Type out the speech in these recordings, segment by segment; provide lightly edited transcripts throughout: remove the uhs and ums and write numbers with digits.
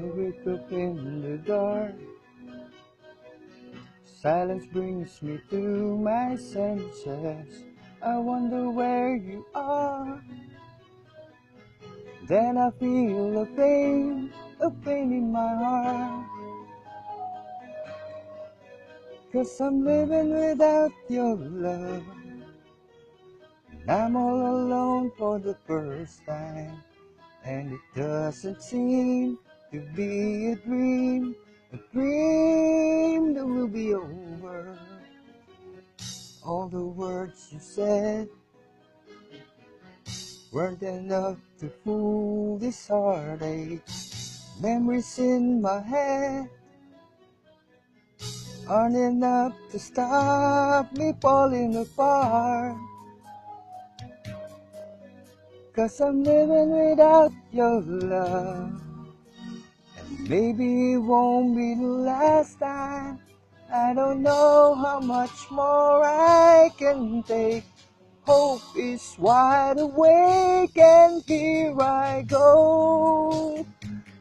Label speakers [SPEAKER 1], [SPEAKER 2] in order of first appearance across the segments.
[SPEAKER 1] I wake up in the dark. Silence brings me to my senses. I wonder where you are. Then I feel a pain in my heart. 'Cause I'm living without your love. And I'm all alone for the first time. And it doesn't seem to be a dream that will be over. All the words you said weren't enough to fool this heartache. Memories in my head aren't enough to stop me falling apart. 'Cause I'm living without your love. And maybe it won't be the last time. I don't know how much more I can take. Hope is wide awake, and here I go,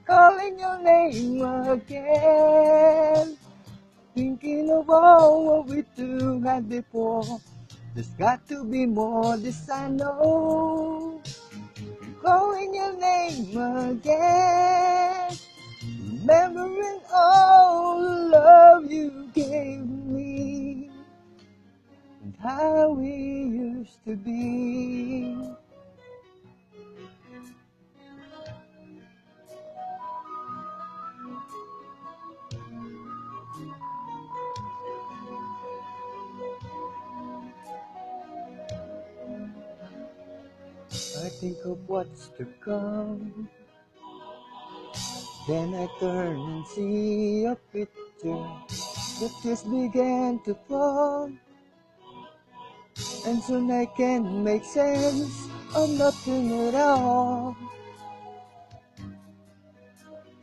[SPEAKER 1] calling your name again. Thinking of all what we two had before. There's got to be more, this I know. Calling your name again. Remembering all the love you gave me. And how we used to be. I think of what's to come. Then I turn and see a picture that just began to fall. And soon I can make sense of nothing at all.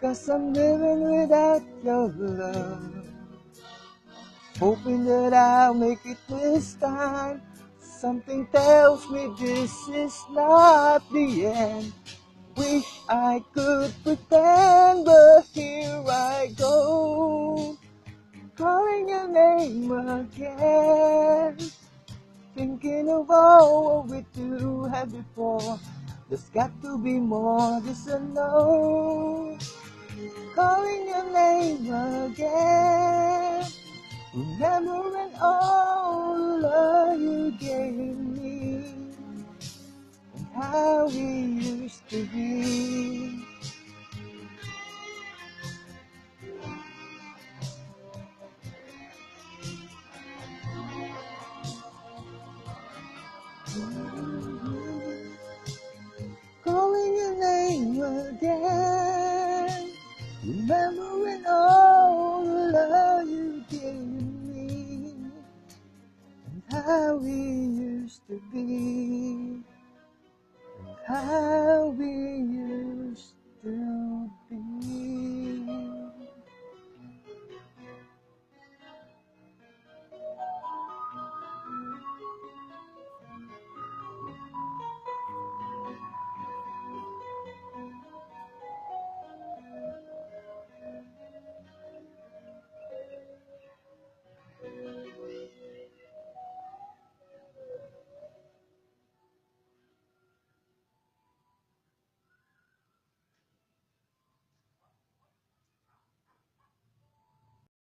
[SPEAKER 1] 'Cause I'm living without your love. Hoping that I'll make it this time. Something tells me this is not the end. Wish I could pretend, but here I go, calling your name again. Thinking of all what we two had before. There's got to be more, this I know. Calling your name again. Remembering all the love you gave me. And how we used to be.